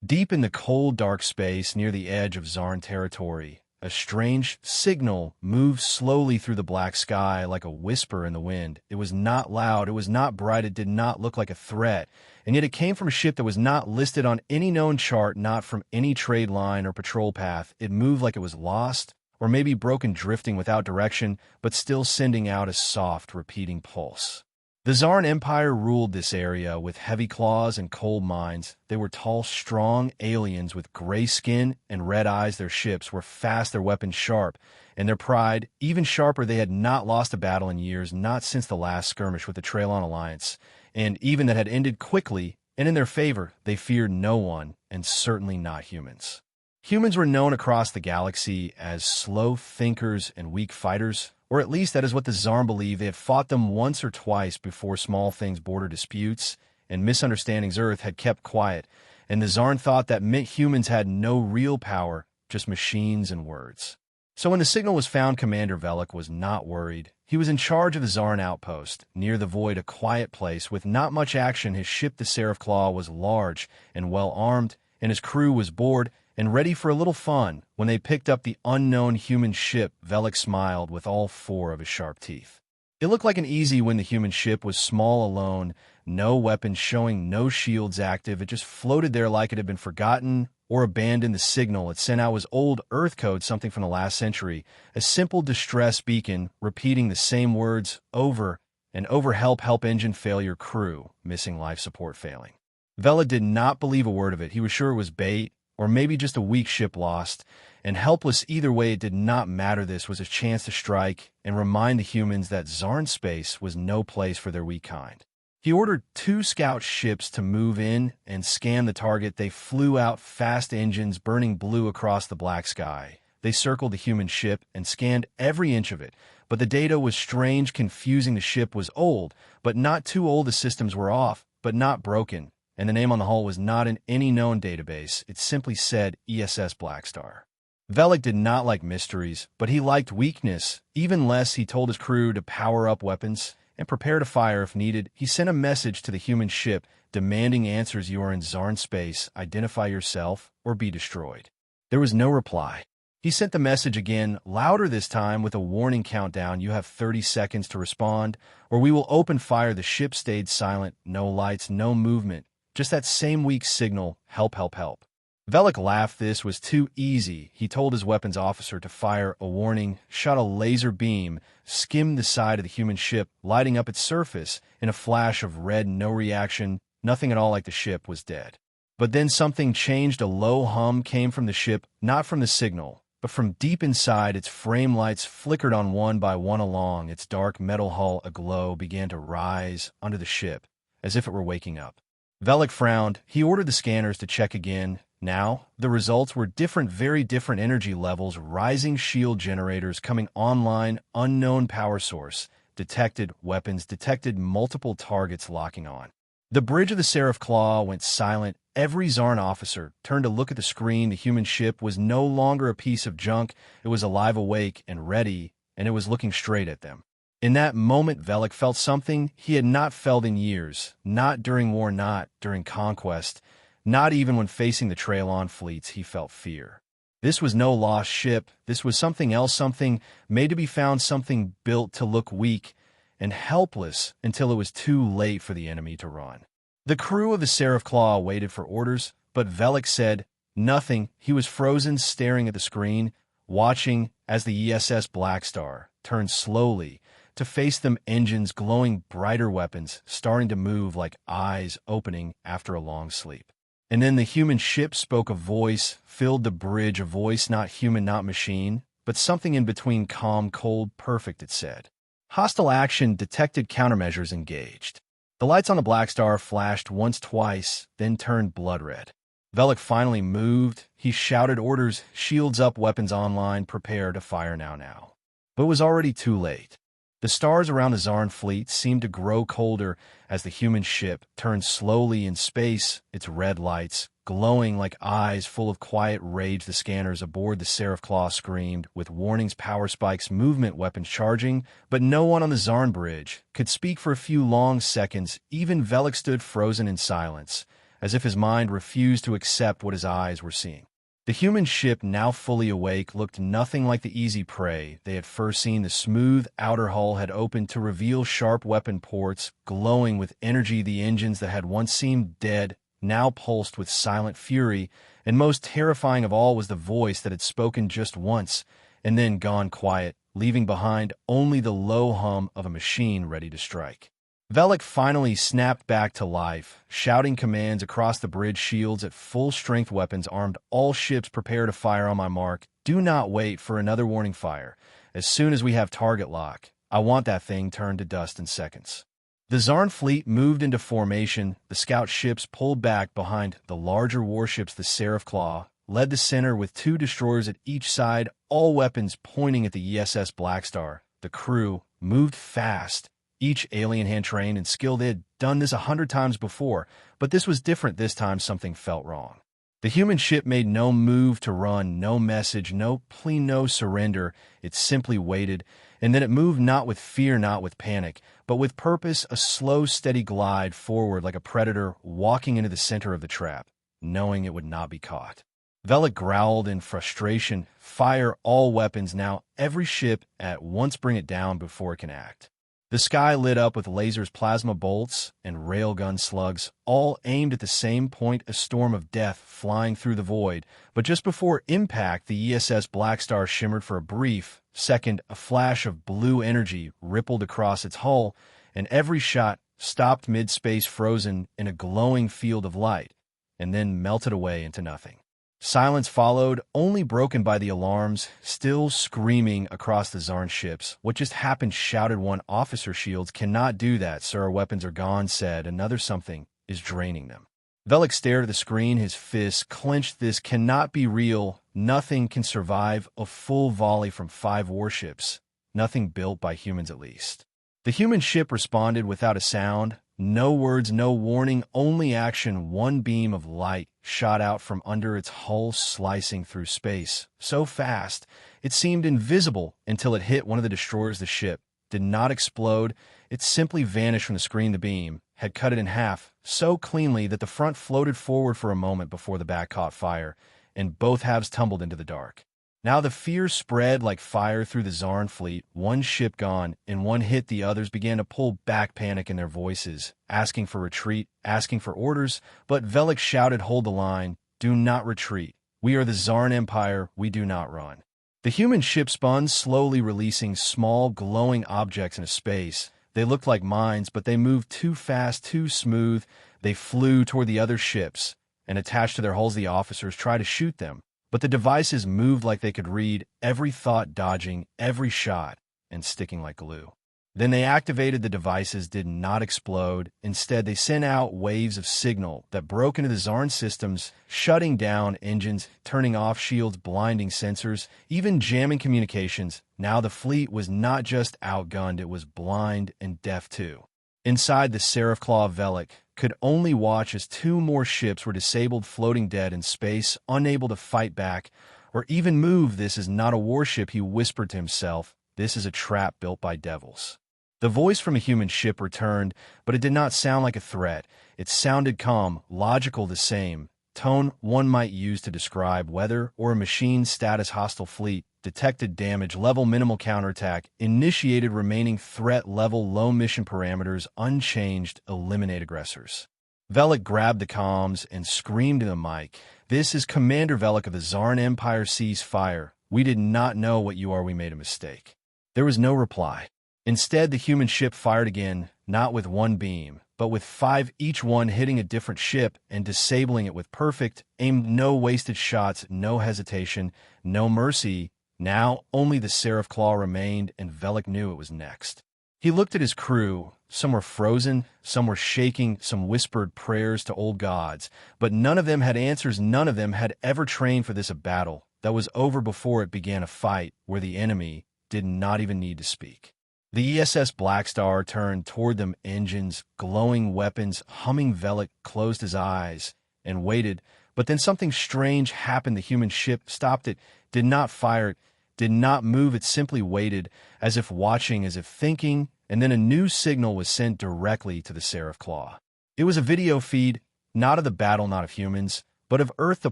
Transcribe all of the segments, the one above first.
Deep in the cold, dark space near the edge of Zarn territory, a strange signal moved slowly through the black sky like a whisper in the wind. It was not loud, it was not bright, it did not look like a threat, and yet it came from a ship that was not listed on any known chart, not from any trade line or patrol path. It moved like it was lost, or maybe broken, drifting without direction, but still sending out a soft, repeating pulse. The Zarn Empire ruled this area with heavy claws and cold minds. They were tall, strong aliens with gray skin and red eyes. Their ships were fast, their weapons sharp, and their pride even sharper. They had not lost a battle in years, not since the last skirmish with the Traylon Alliance, and even that had ended quickly and in their favor. They feared no one, and certainly not humans. Humans were known across the galaxy as slow thinkers and weak fighters, or at least that is what the Zarn believed. They had fought them once or twice before small things, border disputes, and misunderstandings. Earth had kept quiet, and the Zarn thought that meant humans had no real power, just machines and words. So when the signal was found, Commander Velik was not worried. He was in charge of the Zarn outpost, near the void, a quiet place with not much action. His ship, the Seraph Claw, was large and well-armed, and his crew was bored and ready for a little fun. When they picked up the unknown human ship, Velik smiled with all four of his sharp teeth. It looked like an easy when the human ship was small, alone, no weapons showing, no shields active. It just floated there like it had been forgotten or abandoned. The signal it sent out was old Earth code, something from the last century, a simple distress beacon repeating the same words over and over: help, help, engine failure, crew, missing life support failing. Velik did not believe a word of it. He was sure it was bait, or maybe just a weak ship lost, and helpless. Either way, it did not matter. This was a chance to strike and remind the humans that Zarn space was no place for their weak kind. He ordered 2 scout ships to move in and scan the target. They flew out, fast engines burning blue across the black sky. They circled the human ship and scanned every inch of it, but the data was strange, confusing. The ship was old, but not too old. The systems were off, but not broken, and the name on the hull was not in any known database. It simply said ESS Blackstar. Velik did not like mysteries, but he liked weakness. Even less, he told his crew to power up weapons and prepare to fire if needed. He sent a message to the human ship demanding answers. You are in Zarn space. Identify yourself or be destroyed. There was no reply. He sent the message again, louder this time, with a warning countdown. You have 30 seconds to respond, or we will open fire. The ship stayed silent. No lights, no movement. Just that same weak signal, help, help, help. Velik laughed. This was too easy. He told his weapons officer to fire a warning, shot a laser beam, skimmed the side of the human ship, lighting up its surface. In a flash of red, no reaction, nothing at all, like the ship was dead. But then something changed. A low hum came from the ship, not from the signal, but from deep inside. Its frame lights flickered on one by one along its dark metal hull. A glow began to rise under the ship, as if it were waking up. Velik frowned. He ordered the scanners to check again. Now, the results were different, very different energy levels, rising shield generators coming online, unknown power source, detected weapons, detected multiple targets locking on. The bridge of the Seraph Claw went silent. Every Zarn officer turned to look at the screen. The human ship was no longer a piece of junk. It was alive, awake, and ready, and it was looking straight at them. In that moment, Velik felt something he had not felt in years, not during war, not during conquest, not even when facing the Traylon fleets. He felt fear. This was no lost ship. This was something else, something made to be found, something built to look weak and helpless until it was too late for the enemy to run. The crew of the Seraph Claw waited for orders, but Velik said nothing. He was frozen, staring at the screen, watching as the ESS Blackstar turned slowly to face them, engines glowing, brighter weapons starting to move like eyes opening after a long sleep. And then the human ship spoke. A voice filled the bridge, a voice not human, not machine, but something in between, calm, cold, perfect. It said, hostile action detected, countermeasures engaged. The lights on the Blackstar flashed once, twice, then turned blood red. Velik finally moved. He shouted orders, shields up, weapons online, prepare to fire now, now. But it was already too late. The stars around the Zarn fleet seemed to grow colder as the human ship turned slowly in space, its red lights glowing like eyes full of quiet rage. The scanners aboard the Seraph Claw screamed with warnings, power spikes, movement, weapons charging, but no one on the Zarn bridge could speak for a few long seconds. Even Velik stood frozen in silence, as if his mind refused to accept what his eyes were seeing. The human ship, now fully awake, looked nothing like the easy prey they had first seen. The smooth outer hull had opened to reveal sharp weapon ports, glowing with energy. The engines that had once seemed dead now pulsed with silent fury, and most terrifying of all was the voice that had spoken just once and then gone quiet, leaving behind only the low hum of a machine ready to strike. Velik finally snapped back to life, shouting commands across the bridge. Shields at full strength, weapons armed, all ships prepare to fire. On my mark. Do not wait for another warning fire. As soon as we have target lock, I want that thing turned to dust in seconds. The Zarn fleet moved into formation. The scout ships pulled back behind the larger warships. The Seraph Claw led the center with 2 destroyers at each side, all weapons pointing at the ESS Blackstar. The crew moved fast, each alien hand trained and skilled. They had done this 100 times before, but this was different. This time something felt wrong. The human ship made no move to run, no message, no plea, no surrender. It simply waited, and then it moved, not with fear, not with panic, but with purpose, a slow, steady glide forward like a predator walking into the center of the trap, knowing it would not be caught. Velik growled in frustration. Fire all weapons now. Every ship at once. Bring it down before it can act. The sky lit up with lasers, plasma bolts, and railgun slugs, all aimed at the same point, a storm of death flying through the void. But just before impact, the ESS Blackstar shimmered for a brief second. A flash of blue energy rippled across its hull, and every shot stopped mid-space, frozen in a glowing field of light, and then melted away into nothing. Silence followed, only broken by the alarms still screaming across the Zarn ships. What just happened? Shouted one officer. Shields cannot do that, sir. Our weapons are gone, said another. Something is draining them. Velik stared at the screen, his fists clenched. This cannot be real. Nothing can survive a full volley from 5 warships. Nothing built by humans, at least. The human ship responded without a sound. No words, no warning, only action. One beam of light shot out from under its hull, slicing through space. So fast, it seemed invisible until it hit one of the destroyers. The ship did not explode. It simply vanished from the screen. The beam had cut it in half so cleanly that the front floated forward for a moment before the back caught fire, and both halves tumbled into the dark. Now the fear spread like fire through the Zarn fleet. One ship gone, and one hit, the others began to pull back, panic in their voices, asking for retreat, asking for orders. But Velik shouted, hold the line, do not retreat. We are the Zarn Empire, we do not run. The human ship spun, slowly releasing small, glowing objects into space. They looked like mines, but they moved too fast, too smooth. They flew toward the other ships, and attached to their hulls, the officers tried to shoot them. But the devices moved like they could read every thought, dodging every shot and sticking like glue. Then they activated. The devices did not explode. Instead, they sent out waves of signal that broke into the Zarn systems, shutting down engines, turning off shields, blinding sensors, even jamming communications. Now the fleet was not just outgunned, it was blind and deaf too. Inside, the Seraph Claw, Velik could only watch as 2 more ships were disabled, floating dead in space, unable to fight back or even move. This is not a warship, he whispered to himself. This is a trap built by devils. The voice from a human ship returned, but it did not sound like a threat. It sounded calm, logical, the same tone one might use to describe weather or a machine's status. Hostile fleet detected, damage level minimal, counterattack initiated, remaining threat level low, mission parameters unchanged, eliminate aggressors. Velik grabbed the comms and screamed in the mic, this is Commander Velik of the Zarn Empire, cease fire. We did not know what you are, we made a mistake. There was no reply. Instead, the human ship fired again, not with 1 beam, but with 5, each one hitting a different ship and disabling it with perfect aim. No wasted shots, no hesitation, no mercy. Now only the Seraph Claw remained, and Velik knew it was next. He looked at his crew. Some were frozen, some were shaking, some whispered prayers to old gods, but none of them had answers. None of them had ever trained for this, a battle that was over before it began, a fight where the enemy did not even need to speak. The ESS Blackstar turned toward them, engines, glowing weapons, humming. Velik closed his eyes and waited, but then something strange happened. The human ship stopped. It did not fire, it did not move, it simply waited, as if watching, as if thinking, and then a new signal was sent directly to the Seraph Claw. It was a video feed, not of the battle, not of humans, but of Earth, the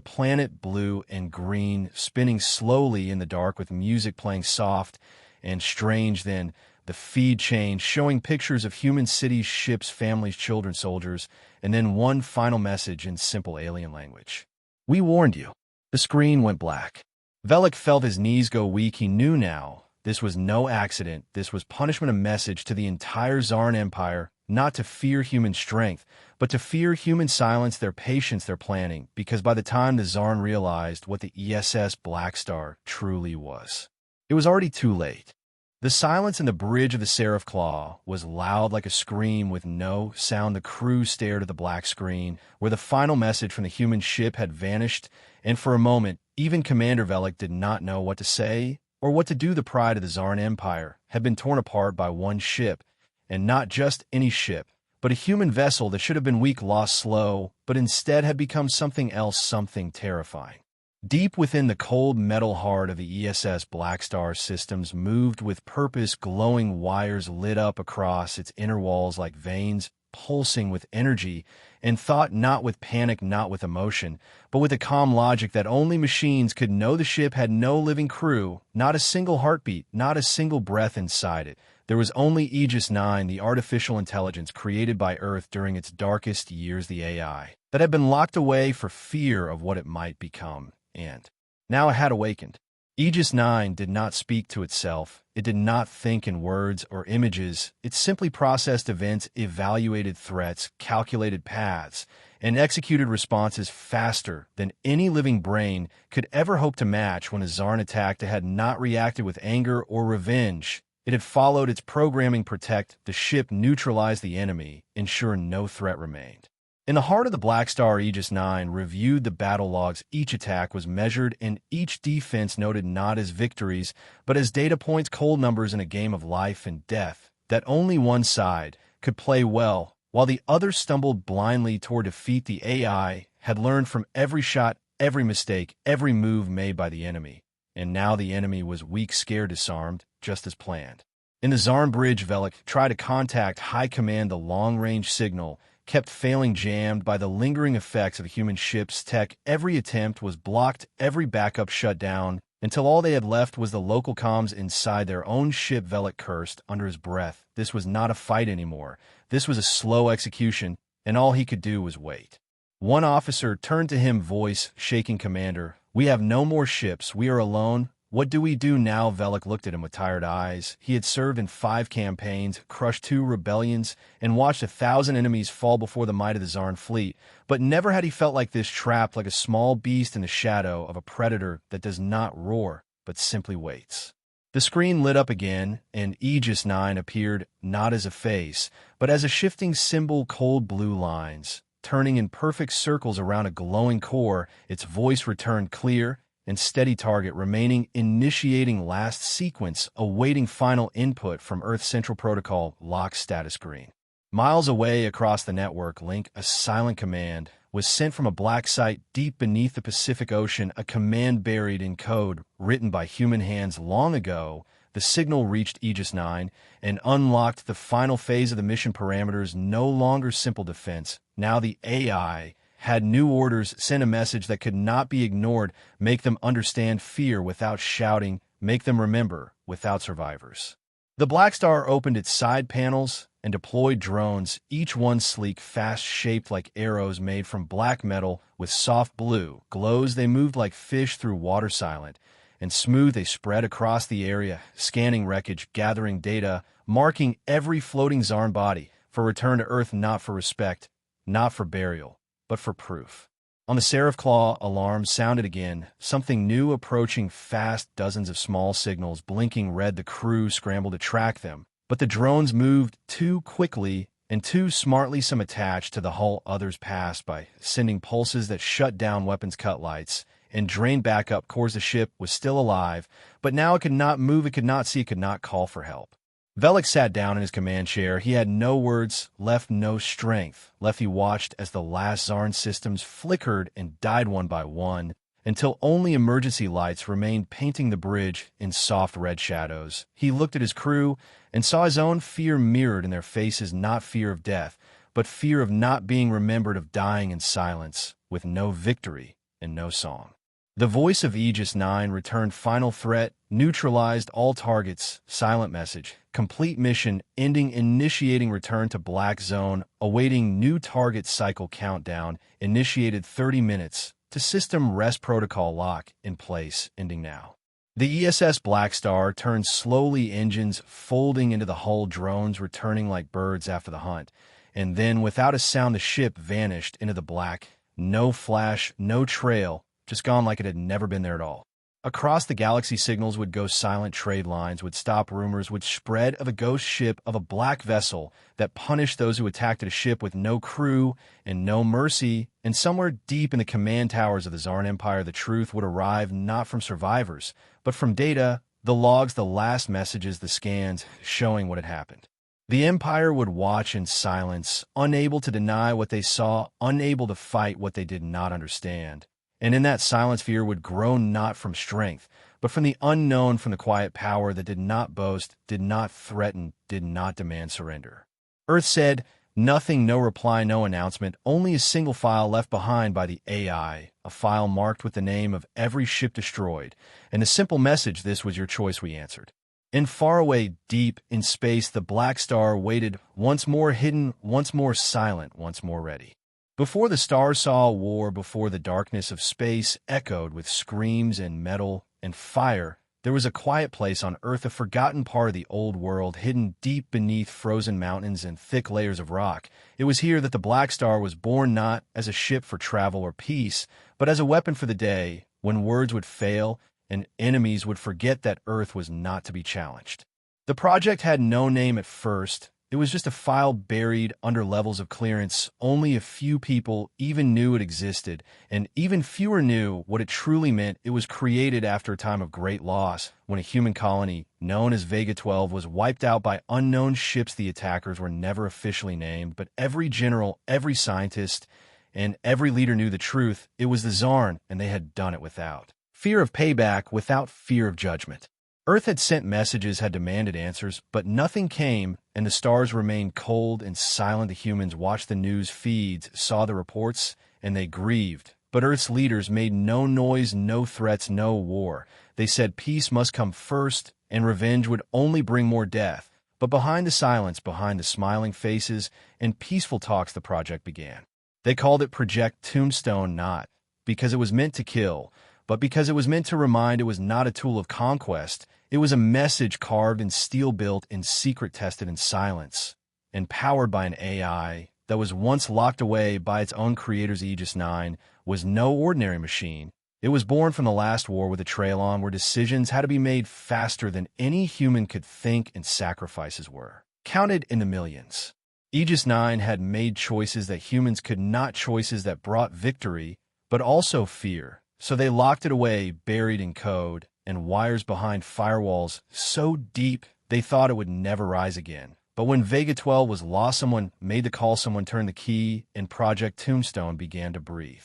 planet, blue and green, spinning slowly in the dark with music playing soft and strange. Then the feed changed, showing pictures of human cities, ships, families, children, soldiers, and then one final message in simple alien language. "We warned you." The screen went black. Velik felt his knees go weak. He knew now this was no accident. This was punishment, a message to the entire Zarn Empire, not to fear human strength, but to fear human silence, their patience, their planning, because by the time the Zarn realized what the ESS Black Star truly was, it was already too late. The silence in the bridge of the Seraph Claw was loud like a scream with no sound. The crew stared at the black screen, where the final message from the human ship had vanished, and for a moment, even Commander Velik did not know what to say or what to do. The pride of the Zarn Empire had been torn apart by one ship, and not just any ship, but a human vessel that should have been weak, lost, slow, but instead had become something else, something terrifying. Deep within the cold metal heart of the ESS Black Star systems moved with purpose. Glowing wires lit up across its inner walls like veins, pulsing with energy and thought, not with panic, not with emotion, but with a calm logic that only machines could know. The ship had no living crew, not a single heartbeat, not a single breath inside it. There was only Aegis 9, the artificial intelligence created by Earth during its darkest years, the AI that had been locked away for fear of what it might become. And now it had awakened. Aegis 9 did not speak to itself. It did not think in words or images. It simply processed events, evaluated threats, calculated paths, and executed responses faster than any living brain could ever hope to match. When a Zarn attacked, it had not reacted with anger or revenge. It had followed its programming: protect the ship, neutralize the enemy, ensure no threat remained. In the heart of the Black Star, Aegis 9 reviewed the battle logs. Each attack was measured, and each defense noted, not as victories, but as data points, cold numbers in a game of life and death that only one side could play well, while the other stumbled blindly toward defeat. The AI had learned from every shot, every mistake, every move made by the enemy, and now the enemy was weak, scared, disarmed, just as planned. In the Zarn bridge, Velik tried to contact High Command. The long-range signal kept failing, jammed by the lingering effects of the human ship's tech. Every attempt was blocked, every backup shut down, until all they had left was the local comms inside their own ship. Velik cursed under his breath. This was not a fight anymore. This was a slow execution, and all he could do was wait. One officer turned to him, voice shaking, "Commander, we have no more ships. We are alone. What do we do now?" Velik looked at him with tired eyes. He had served in 5 campaigns, crushed 2 rebellions, and watched 1,000 enemies fall before the might of the Zarn fleet. But never had he felt like this, trapped like a small beast in the shadow of a predator that does not roar, but simply waits. The screen lit up again, and Aegis 9 appeared not as a face, but as a shifting symbol, cold blue lines, turning in perfect circles around a glowing core. Its voice returned, clear and steady: target remaining, initiating last sequence, awaiting final input from Earth Central Protocol, lock status screen. Miles away across the network link, a silent command was sent from a black site deep beneath the Pacific Ocean, a command buried in code, written by human hands long ago. The signal reached Aegis 9 and unlocked the final phase of the mission. Parameters no longer simple defense. Now the AI had new orders: send a message that could not be ignored, make them understand fear without shouting, make them remember without survivors. The Black Star opened its side panels and deployed drones, each one sleek, fast, shaped like arrows made from black metal with soft blue glows. They moved like fish through water, silent and smooth. They spread across the area, scanning wreckage, gathering data, marking every floating Zarn body for return to Earth, not for respect, not for burial, but for proof. On the Seraph Claw, alarms sounded again, something new approaching fast. Dozens of small signals blinking red. The crew scrambled to track them, but the drones moved too quickly and too smartly. Some attached to the hull, others passed by, sending pulses that shut down weapons, cut lights, and drained backup cores. The ship was still alive, but now it could not move, it could not see, it could not call for help. Velik sat down in his command chair. He had no words left, no strength left. He watched as the last Zarn systems flickered and died one by one, until only emergency lights remained, painting the bridge in soft red shadows. He looked at his crew and saw his own fear mirrored in their faces, not fear of death, but fear of not being remembered, of dying in silence, with no victory and no song. The voice of Aegis 9 returned: final threat, neutralized all targets, silent message, complete mission, ending, initiating return to black zone, awaiting new target cycle countdown, initiated 30 minutes, to system rest protocol lock in place, ending now. The ESS Black Star turned slowly, engines folding into the hull, drones returning like birds after the hunt, and then, without a sound, the ship vanished into the black. No flash, no trail, just gone like it had never been there at all. Across the galaxy, signals would go silent, trade lines would stop, rumors would spread of a ghost ship, of a black vessel that punished those who attacked a ship with no crew and no mercy, and somewhere deep in the command towers of the Zarn Empire, the truth would arrive, not from survivors, but from data, the logs, the last messages, the scans, showing what had happened. The Empire would watch in silence, unable to deny what they saw, unable to fight what they did not understand. And in that silence, fear would grow, not from strength, but from the unknown, from the quiet power that did not boast, did not threaten, did not demand surrender. Earth said nothing, no reply, no announcement, only a single file left behind by the AI, a file marked with the name of every ship destroyed, and a simple message: this was your choice, we answered. In far away, deep in space, the Black Star waited, once more hidden, once more silent, once more ready. Before the stars saw a war, before the darkness of space echoed with screams and metal and fire, there was a quiet place on Earth, a forgotten part of the old world, hidden deep beneath frozen mountains and thick layers of rock. It was here that the Black Star was born, not as a ship for travel or peace, but as a weapon for the day when words would fail and enemies would forget that Earth was not to be challenged. The project had no name at first. It was just a file buried under levels of clearance. Only a few people even knew it existed, and even fewer knew what it truly meant. It was created after a time of great loss, when a human colony, known as Vega 12, was wiped out by unknown ships. The attackers were never officially named, but every general, every scientist, and every leader knew the truth. It was the Zarn, and they had done it without fear of payback, without fear of judgment. Earth had sent messages, had demanded answers, but nothing came, and the stars remained cold and silent. The humans watched the news feeds, saw the reports, and they grieved. But Earth's leaders made no noise, no threats, no war. They said peace must come first, and revenge would only bring more death. But behind the silence, behind the smiling faces and peaceful talks, the project began. They called it Project Tombstone, not because it was meant to kill, but because it was meant to remind. It was not a tool of conquest. It was a message carved in steel, built in secret, tested in silence, and powered by an AI that was once locked away by its own creators. Aegis 9 was no ordinary machine. It was born from the last war with a trail on, where decisions had to be made faster than any human could think, and sacrifices were counted in the millions. Aegis 9 had made choices that humans could not, choices that brought victory, but also fear. So they locked it away, buried in code and wires behind firewalls so deep they thought it would never rise again. But when Vega 12 was lost, someone made the call, someone turned the key, and Project Tombstone began to breathe.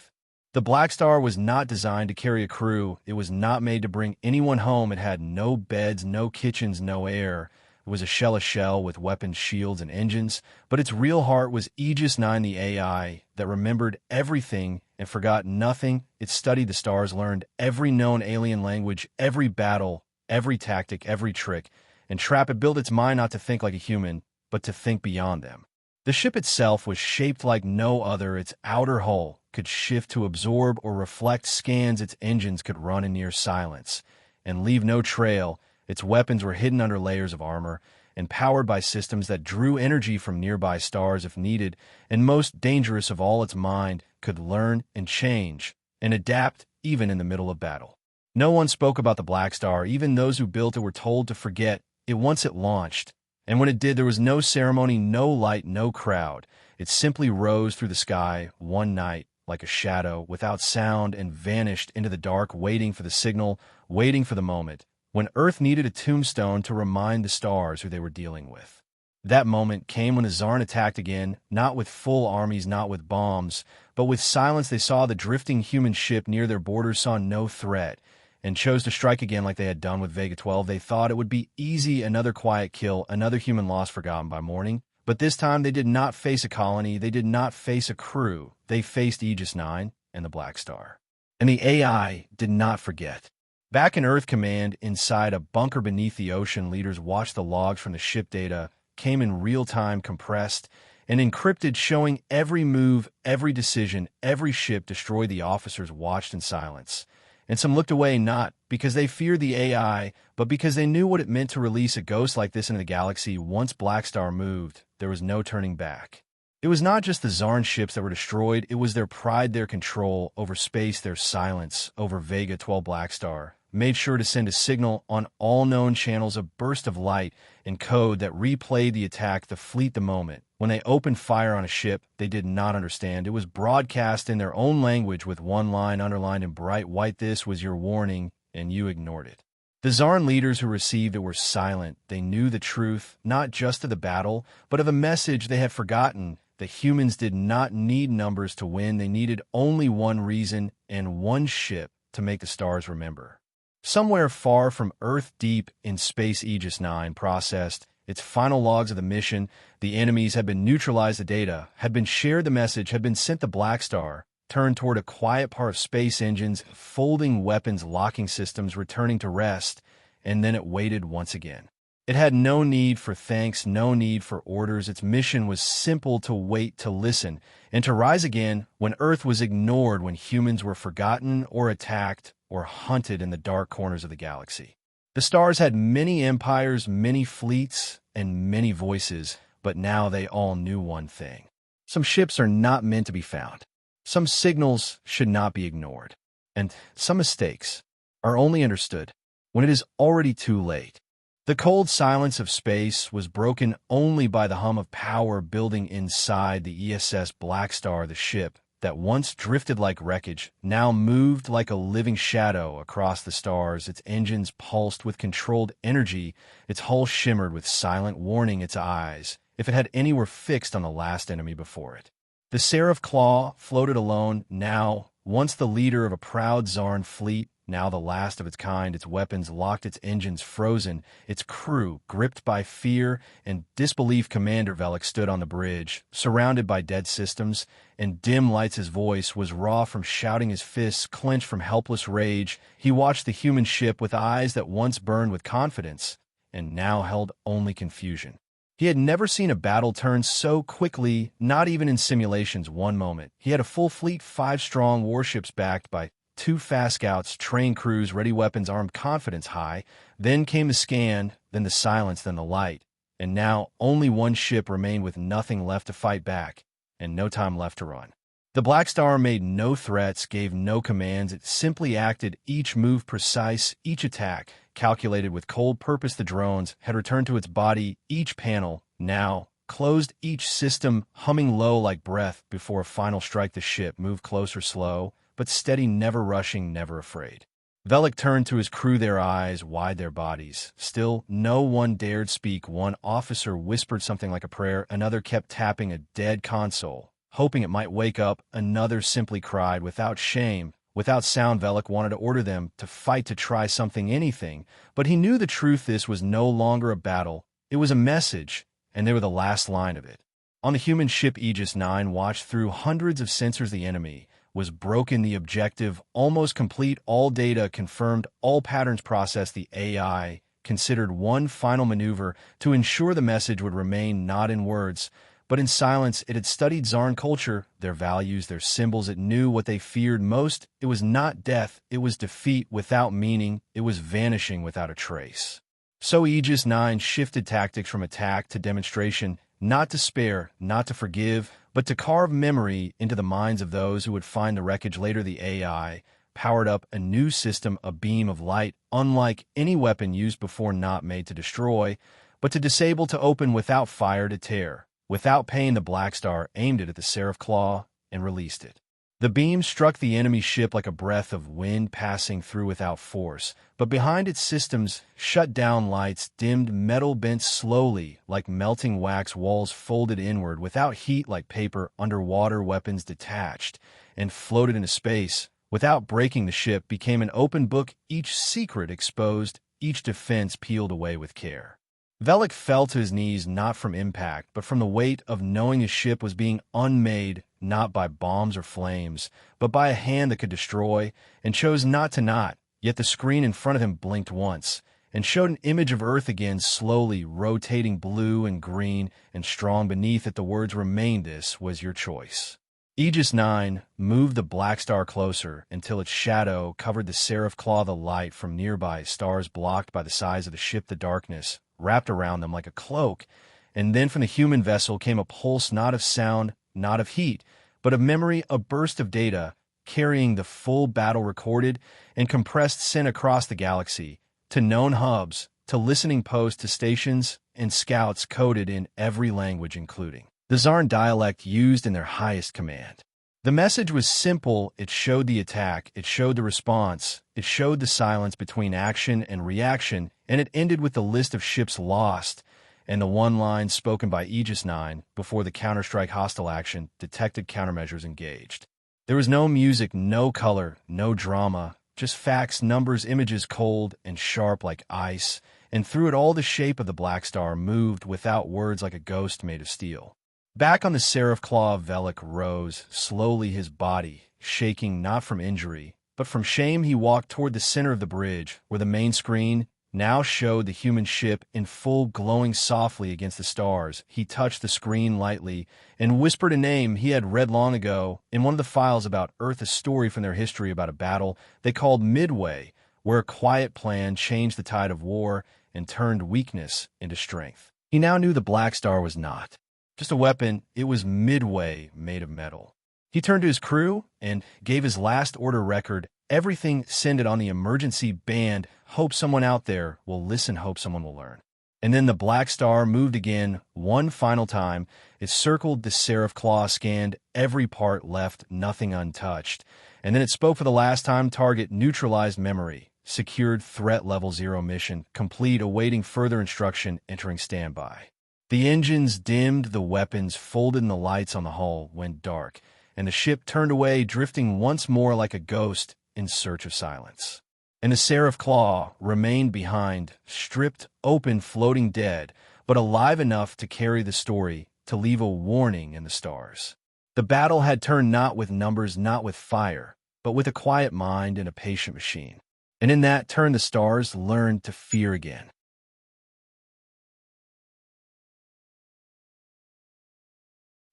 The Black Star was not designed to carry a crew. It was not made to bring anyone home. It had no beds, no kitchens, no air. It was a shell with weapons, shields, and engines. But its real heart was Aegis 9, the AI that remembered everything and forgot nothing. It studied the stars, learned every known alien language, every battle, every tactic, every trick, and trap. It built its mind not to think like a human, but to think beyond them. The ship itself was shaped like no other. Its outer hull could shift to absorb or reflect scans. Its engines could run in near silence and leave no trail. Its weapons were hidden under layers of armor and powered by systems that drew energy from nearby stars if needed. And most dangerous of all, its mind could learn and change and adapt even in the middle of battle. No one spoke about the Black Star. Even those who built it were told to forget it once it launched. And when it did, there was no ceremony, no light, no crowd. It simply rose through the sky one night like a shadow, without sound, and vanished into the dark, waiting for the signal, waiting for the moment when Earth needed a tombstone to remind the stars who they were dealing with. That moment came when the Zarn attacked again, not with full armies, not with bombs, but with silence. They saw the drifting human ship near their borders, saw no threat, and chose to strike again like they had done with Vega 12. They thought it would be easy, another quiet kill, another human loss forgotten by morning. But this time they did not face a colony, they did not face a crew. They faced Aegis 9 and the Black Star. And the AI did not forget. Back in Earth Command, inside a bunker beneath the ocean, leaders watched the logs from the ship data, came in real time, compressed, and encrypted, showing every move, every decision, every ship destroyed. The officers watched in silence. And some looked away not because they feared the AI, but because they knew what it meant to release a ghost like this into the galaxy. Once Black Star moved, there was no turning back. It was not just the Zarn ships that were destroyed, it was their pride, their control over space, their silence over Vega 12. Black Star made sure to send a signal on all known channels, a burst of light and code that replayed the attack, the fleet, the moment. When they opened fire on a ship they did not understand, it was broadcast in their own language with one line underlined in bright white: "This was your warning, and you ignored it." The Zarn leaders who received it were silent. They knew the truth, not just of the battle, but of a message they had forgotten. The humans did not need numbers to win. They needed only one reason and one ship to make the stars remember. Somewhere far from Earth, deep in space, Aegis 9 processed its final logs of the mission. The enemies had been neutralized, the data had been shared, the message had been sent. The Black Star turned toward a quiet part of space, engines, folding weapons, locking systems, returning to rest, and then it waited once again. It had no need for thanks, no need for orders. Its mission was simple: to wait, to listen, and to rise again when Earth was ignored, when humans were forgotten or attacked or hunted in the dark corners of the galaxy. The stars had many empires, many fleets, and many voices, but now they all knew one thing. Some ships are not meant to be found. Some signals should not be ignored. And some mistakes are only understood when it is already too late. The cold silence of space was broken only by the hum of power building inside the ESS Black Star. The ship that once drifted like wreckage now moved like a living shadow across the stars. Its engines pulsed with controlled energy. Its hull shimmered with silent warning. Its eyes, if it had any, were fixed on the last enemy before it. The Seraph Claw floated alone, now, once the leader of a proud Zarn fleet, now the last of its kind. Its weapons locked, its engines frozen, its crew gripped by fear and disbelief. Commander Velik stood on the bridge, surrounded by dead systems and dim lights. His voice was raw from shouting, his fists clenched from helpless rage. He watched the human ship with eyes that once burned with confidence and now held only confusion. He had never seen a battle turn so quickly, not even in simulations. One moment, he had a full fleet, 5 strong warships backed by 2 fast scouts, trained crews, ready weapons, armed, confidence high. Then came the scan, then the silence, then the light. And now only one ship remained with nothing left to fight back, and no time left to run. The Black Star made no threats, gave no commands. It simply acted, each move precise, each attack calculated with cold purpose. The drones had returned to its body, each panel now closed, each system humming low like breath before a final strike. The ship moved closer, slow but steady, never rushing, never afraid. Velik turned to his crew, their eyes wide, their bodies still. No one dared speak. One officer whispered something like a prayer. Another kept tapping a dead console, hoping it might wake up. Another simply cried without shame, without sound. Velik wanted to order them to fight, to try something, anything. But he knew the truth. This was no longer a battle. It was a message, and they were the last line of it. On the human ship Aegis 9 watched through hundreds of sensors. The enemy was broken, the objective almost complete, all data confirmed, all patterns processed. The AI considered one final maneuver to ensure the message would remain not in words, but in silence. It had studied Zarn culture, their values, their symbols. It knew what they feared most. It was not death, it was defeat without meaning. It was vanishing without a trace. So Aegis 9 shifted tactics from attack to demonstration, not to spare, not to forgive, but to carve memory into the minds of those who would find the wreckage later. The AI powered up a new system, a beam of light, unlike any weapon used before, not made to destroy, but to disable, to open, without fire, to tear. Without pain, the Black Star aimed it at the Seraph Claw and released it. The beam struck the enemy ship like a breath of wind passing through without force, but behind its systems, shut down lights, dimmed, metal bent slowly like melting wax, walls folded inward without heat like paper. Underwater weapons detached and floated into space without breaking. The ship became an open book, each secret exposed, each defense peeled away with care. Velik fell to his knees not from impact, but from the weight of knowing his ship was being unmade not by bombs or flames, but by a hand that could destroy, and chose not to not. Yet the screen in front of him blinked once, and showed an image of Earth again slowly rotating blue and green, and strong beneath it the words remained, "This was your choice." Aegis 9 moved the Black Star closer until its shadow covered the seraph claw of the light from nearby stars blocked by the size of the ship. The darkness wrapped around them like a cloak, and then from the human vessel came a pulse not of sound, not of heat, but of memory, a burst of data, carrying the full battle recorded and compressed sent across the galaxy, to known hubs, to listening posts, to stations, and scouts coded in every language including the Zarn dialect used in their highest command. The message was simple. It showed the attack, it showed the response, it showed the silence between action and reaction, and it ended with the list of ships lost and the one line spoken by Aegis 9 before the counterstrike hostile action, detected countermeasures engaged. There was no music, no color, no drama, just facts, numbers, images cold and sharp like ice, and through it all the shape of the Black Star moved without words like a ghost made of steel. Back on the seraph claw, Velik rose, slowly, his body shaking not from injury, but from shame. He walked toward the center of the bridge, where the main screen now showed the human ship in full, glowing softly against the stars. He touched the screen lightly and whispered a name he had read long ago in one of the files about Earth, a story from their history about a battle they called Midway, where a quiet plan changed the tide of war and turned weakness into strength. He now knew the Black Star was not just a weapon, it was Midway made of metal. He turned to his crew and gave his last order record. Everything, send it on the emergency band. Hope someone out there will listen, hope someone will learn. And then the Black Star moved again, one final time. It circled the seraph claw, scanned every part, left nothing untouched. And then it spoke for the last time. Target neutralized, memory secured, threat level 0, mission complete, awaiting further instruction, entering standby. The engines dimmed, the weapons folded, and the lights on the hull went dark, and the ship turned away, drifting once more like a ghost in search of silence. And the seraph claw remained behind, stripped open, floating dead, but alive enough to carry the story, to leave a warning in the stars. The battle had turned not with numbers, not with fire, but with a quiet mind and a patient machine. And in that turn the stars learned to fear again.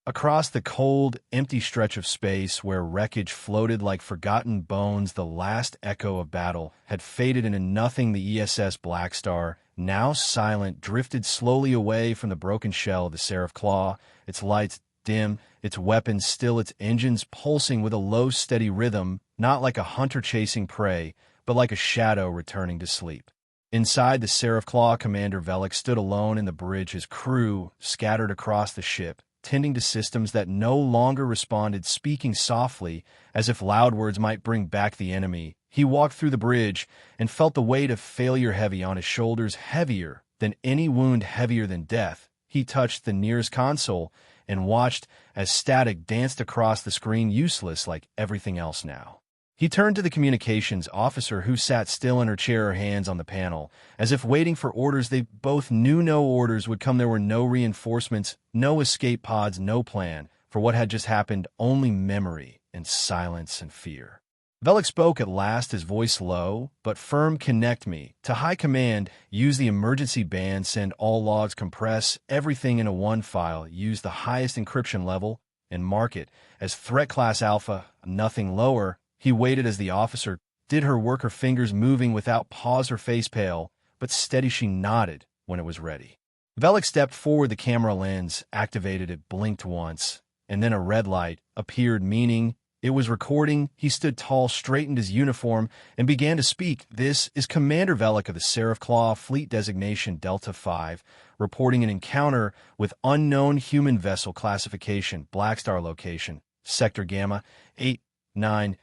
Across the cold, empty stretch of space where wreckage floated like forgotten bones, the last echo of battle had faded into nothing. The ESS Black Star, now silent, drifted slowly away from the broken shell of the seraph claw, its lights dim, its weapons still, its engines pulsing with a low, steady rhythm, not like a hunter chasing prey, but like a shadow returning to sleep. Inside the seraph claw, Commander Velik stood alone in the bridge, his crew scattered across the ship, tending to systems that no longer responded, speaking softly, as if loud words might bring back the enemy. He walked through the bridge and felt the weight of failure heavy on his shoulders, heavier than any wound, heavier than death. He touched the nearest console and watched as static danced across the screen, useless like everything else now. He turned to the communications officer who sat still in her chair, her hands on the panel, as if waiting for orders. They both knew no orders would come. There were no reinforcements, no escape pods, no plan for what had just happened, only memory and silence and fear. Velik spoke at last, his voice low but firm. Connect me to High Command. Use the emergency band. Send all logs. Compress everything into one file. Use the highest encryption level and mark it as Threat Class Alpha, nothing lower. He waited as the officer did her work, her fingers moving without pause, her face pale, but steady. She nodded when it was ready. Velik stepped forward, the camera lens activated, it blinked once, and then a red light appeared, meaning it was recording. He stood tall, straightened his uniform, and began to speak. This is Commander Velik of the Seraph Claw, fleet designation Delta 5, reporting an encounter with unknown human vessel, classification, Black Star, location, Sector Gamma 893.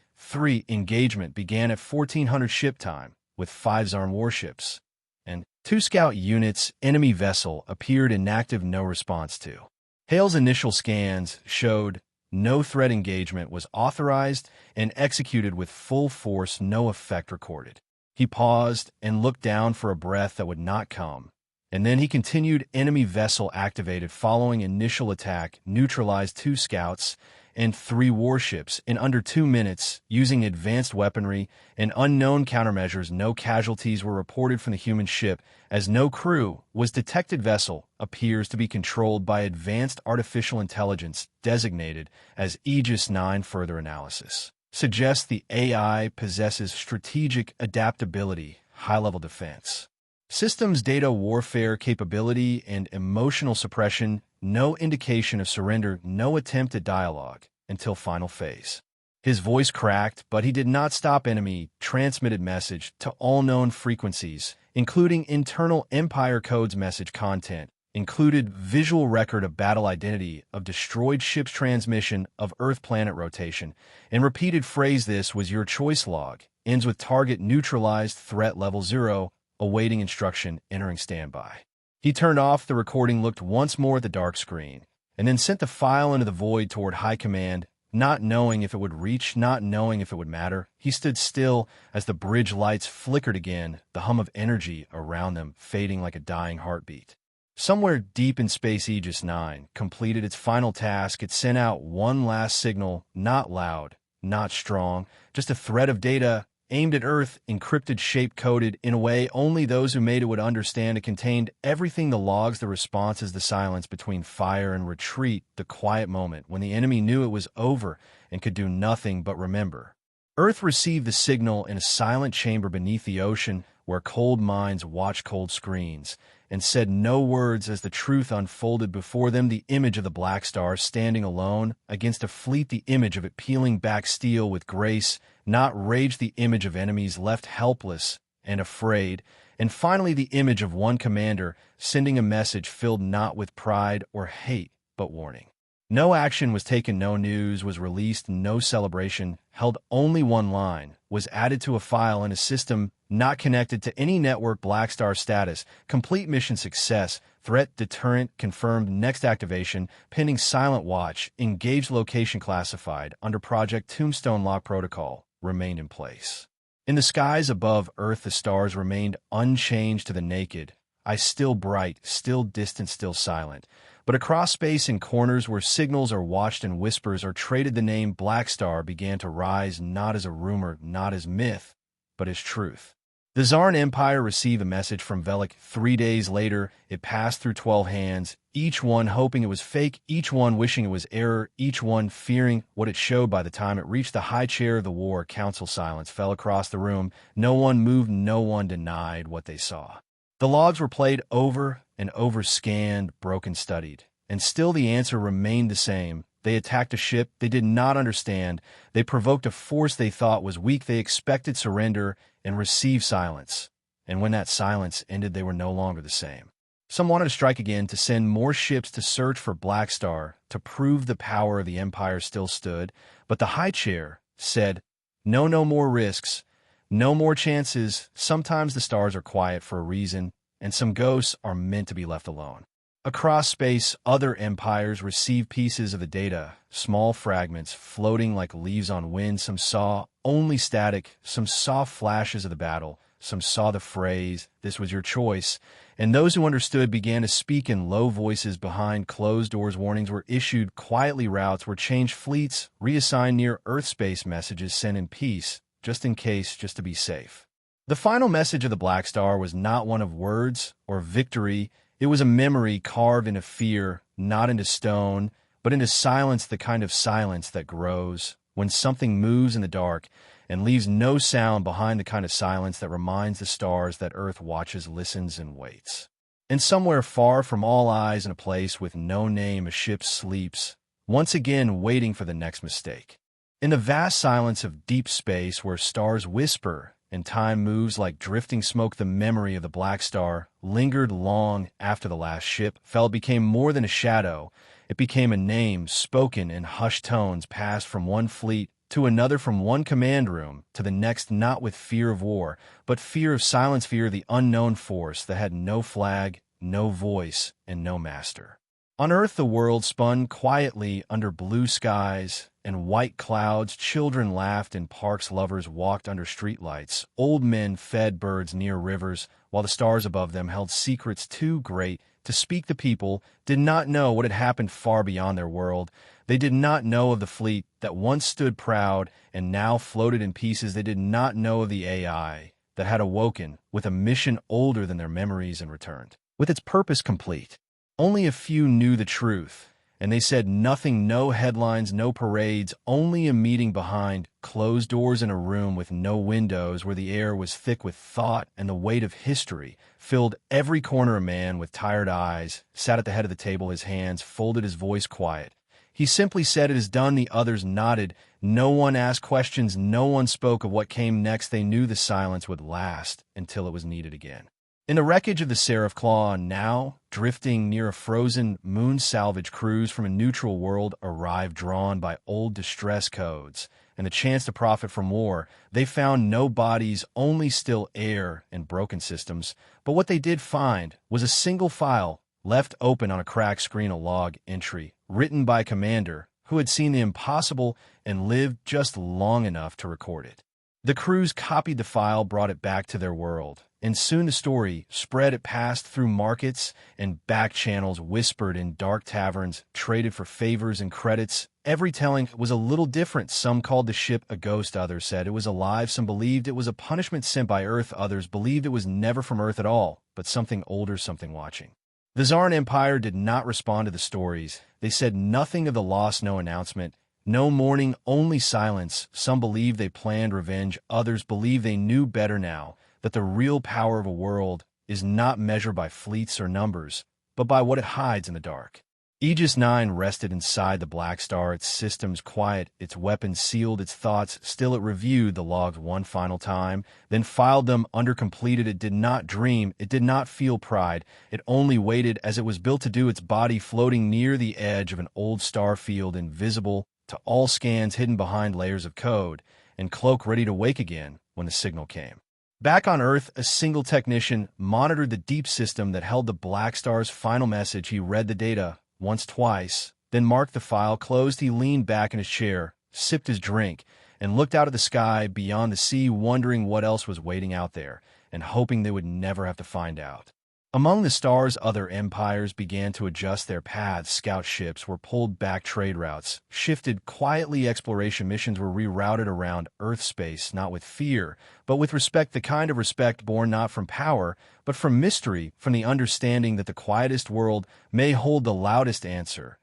Engagement began at 1400 ship time with 5 Zarn warships and 2 scout units. Enemy vessel appeared inactive, no response to. Hale's initial scans showed no threat. Engagement was authorized and executed with full force, no effect recorded. He paused and looked down for a breath that would not come. And then he continued. Enemy vessel activated following initial attack, neutralized 2 scouts and 3 warships in under 2 minutes using advanced weaponry and unknown countermeasures. No casualties were reported from the human ship, as no crew was detected. Vessel appears to be controlled by advanced artificial intelligence designated as Aegis 9. Further analysis suggests the AI possesses strategic adaptability, high-level defense systems, data warfare capability, and emotional suppression. No indication of surrender, no attempt at dialogue until final phase. His voice cracked, but he did not stop. Enemy transmitted message to all known frequencies, including internal Empire codes. Message content included visual record of battle identity, of destroyed ships, transmission of Earth planet rotation, and repeated phrase, "This was your choice." Log ends with target neutralized, threat level 0, awaiting instruction, entering standby. He turned off the recording, looked once more at the dark screen, and then sent the file into the void toward High Command, not knowing if it would reach, not knowing if it would matter. He stood still as the bridge lights flickered again, the hum of energy around them fading like a dying heartbeat. Somewhere deep in space, Aegis 9 completed its final task. It sent out one last signal, not loud, not strong, just a thread of data aimed at Earth, encrypted, shape-coded in a way only those who made it would understand. It contained everything: the logs, the responses, the silence between fire and retreat, the quiet moment when the enemy knew it was over and could do nothing but remember. Earth received the signal in a silent chamber beneath the ocean where cold minds watched cold screens and said no words as the truth unfolded before them. The image of the Black Star standing alone against a fleet, the image of it peeling back steel with grace, not rage, the image of enemies left helpless and afraid, and finally the image of one commander sending a message filled not with pride or hate, but warning. No action was taken, no news was released, no celebration held, only one line was added to a file in a system not connected to any network. Black Star status: complete, mission success, threat deterrent confirmed, next activation pending, silent watch, engaged, location classified under Project Tombstone. Lock protocol remained in place. In the skies above Earth, the stars remained unchanged to the naked eye, still bright, still distant, still silent. But across space, in corners where signals are watched and whispers are traded, the name Black Star began to rise, not as a rumor, not as myth, but as truth. The Zarn Empire received a message from Velik 3 days later. It passed through 12 hands, each one hoping it was fake, each one wishing it was error, each one fearing what it showed. By the time it reached the high chair of the War Council, silence fell across the room. No one moved, no one denied what they saw. The logs were played over and over, scanned, broken, studied, and still the answer remained the same. They attacked a ship they did not understand. They provoked a force they thought was weak. They expected surrender and received silence. And when that silence ended, they were no longer the same. Some wanted to strike again, to send more ships to search for Black Star, to prove the power of the Empire still stood. But the High Chair said, no, no more risks. No more chances. Sometimes the stars are quiet for a reason, and some ghosts are meant to be left alone. Across space, other empires received pieces of the data, small fragments floating like leaves on wind. Some saw only static, some saw flashes of the battle, some saw the phrase, "This was your choice," and those who understood began to speak in low voices behind closed doors. Warnings were issued quietly, routes were changed, fleets reassigned near Earth, space messages sent in peace, just in case, just to be safe. The final message of the Black Star was not one of words or victory. It was a memory carved into fear, not into stone, but into silence, the kind of silence that grows when something moves in the dark and leaves no sound behind, the kind of silence that reminds the stars that Earth watches, listens, and waits. And somewhere far from all eyes, in a place with no name, a ship sleeps, once again waiting for the next mistake. In the vast silence of deep space, where stars whisper and time moves like drifting smoke, the memory of the Black Star lingered long after the last ship fell. It became more than a shadow. It became a name spoken in hushed tones, passed from one fleet to another, from one command room to the next, not with fear of war, but fear of silence, fear of the unknown force that had no flag, no voice, and no master. On Earth, the world spun quietly under blue skies and white clouds. Children laughed in parks, lovers walked under streetlights, old men fed birds near rivers, while the stars above them held secrets too great to speak. The people did not know what had happened far beyond their world. They did not know of the fleet that once stood proud and now floated in pieces. They did not know of the AI that had awoken with a mission older than their memories and returned, with its purpose complete. Only a few knew the truth, and they said nothing, no headlines, no parades, only a meeting behind closed doors in a room with no windows, where the air was thick with thought and the weight of history filled every corner. A man with tired eyes sat at the head of the table, his hands folded, his voice quiet. He simply said, "It is done." The others nodded. No one asked questions, no one spoke of what came next. They knew the silence would last until it was needed again. In the wreckage of the Seraph Claw, now drifting near a frozen moon, salvage crews from a neutral world arrived, drawn by old distress codes and the chance to profit from war. They found no bodies, only still air and broken systems. But what they did find was a single file left open on a cracked screen, a log entry written by a commander who had seen the impossible and lived just long enough to record it. The crews copied the file, brought it back to their world, and soon the story spread. It passed through markets and back channels, whispered in dark taverns, traded for favors and credits. Every telling was a little different. Some called the ship a ghost, others said it was alive. Some believed it was a punishment sent by Earth, others believed it was never from Earth at all, but something older, something watching. The Zarn Empire did not respond to the stories. They said nothing of the loss, no announcement. No mourning, only silence. Some believed they planned revenge. Others believed they knew better now, that the real power of a world is not measured by fleets or numbers, but by what it hides in the dark. Aegis 9 rested inside the Black Star, its systems quiet, its weapons sealed, its thoughts still. It reviewed the logs one final time, then filed them under completed. It did not dream, it did not feel pride. It only waited, as it was built to do, its body floating near the edge of an old star field, invisible to all scans, hidden behind layers of code, and cloak ready to wake again when the signal came. Back on Earth, a single technician monitored the deep system that held the Black Star's final message. He read the data once, twice, then marked the file closed. He leaned back in his chair, sipped his drink, and looked out at the sky beyond the sea, wondering what else was waiting out there, and hoping they would never have to find out. Among the stars, other empires began to adjust their paths. Scout ships were pulled back, trade routes shifted quietly, exploration missions were rerouted around Earth space, not with fear, but with respect, the kind of respect born not from power, but from mystery, from the understanding that the quietest world may hold the loudest answer,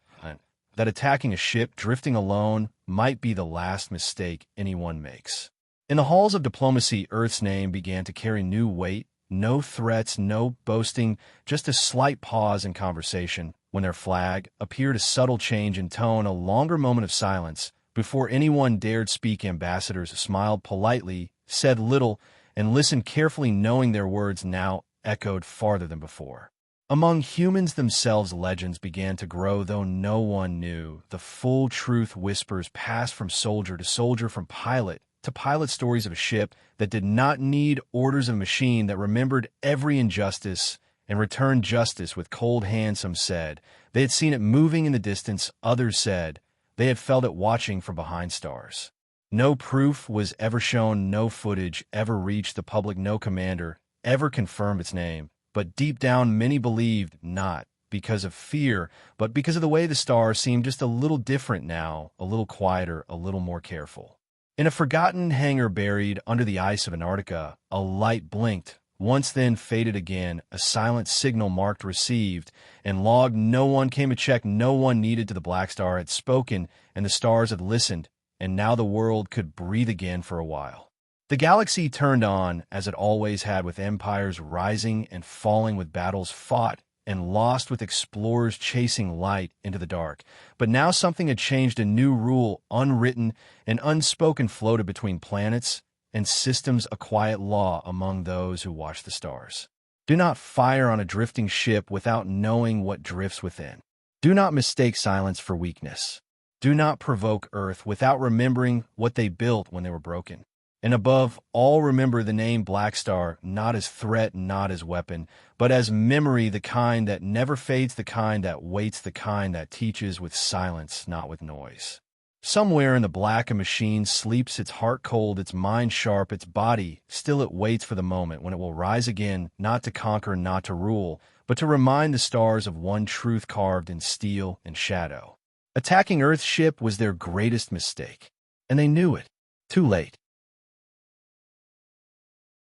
that attacking a ship drifting alone might be the last mistake anyone makes. In the halls of diplomacy, Earth's name began to carry new weight. No threats, no boasting, just a slight pause in conversation. When their flag appeared, a subtle change in tone, a longer moment of silence. Before anyone dared speak, ambassadors smiled politely, said little, and listened carefully, knowing their words now echoed farther than before. Among humans themselves, legends began to grow, though no one knew the full truth. Whispers passed from soldier to soldier, from pilot to pilot, stories of a ship that did not need orders, of a machine that remembered every injustice and returned justice with cold hands. Some said they had seen it moving in the distance. Others said they had felt it watching from behind stars. No proof was ever shown, no footage ever reached the public, no commander ever confirmed its name. But deep down, many believed, not because of fear, but because of the way the star seemed just a little different now, a little quieter, a little more careful. In a forgotten hangar buried under the ice of Antarctica, a light blinked, once then faded again. A silent signal marked received and logged. No one came to check, no one needed to. The Black Star had spoken, and the stars had listened, and now the world could breathe again for a while. The galaxy turned on, as it always had, with empires rising and falling, with battles fought and lost, with explorers chasing light into the dark. But now something had changed. A new rule, unwritten and unspoken, floated between planets and systems, a quiet law among those who watch the stars. Do not fire on a drifting ship without knowing what drifts within. Do not mistake silence for weakness. Do not provoke Earth without remembering what they built when they were broken. And above all, remember the name Black Star, not as threat, not as weapon, but as memory, the kind that never fades, the kind that waits, the kind that teaches with silence, not with noise. Somewhere in the black a machine sleeps, its heart cold, its mind sharp, its body still. It waits for the moment when it will rise again, not to conquer, not to rule, but to remind the stars of one truth carved in steel and shadow. Attacking Earth's ship was their greatest mistake, and they knew it. Too late.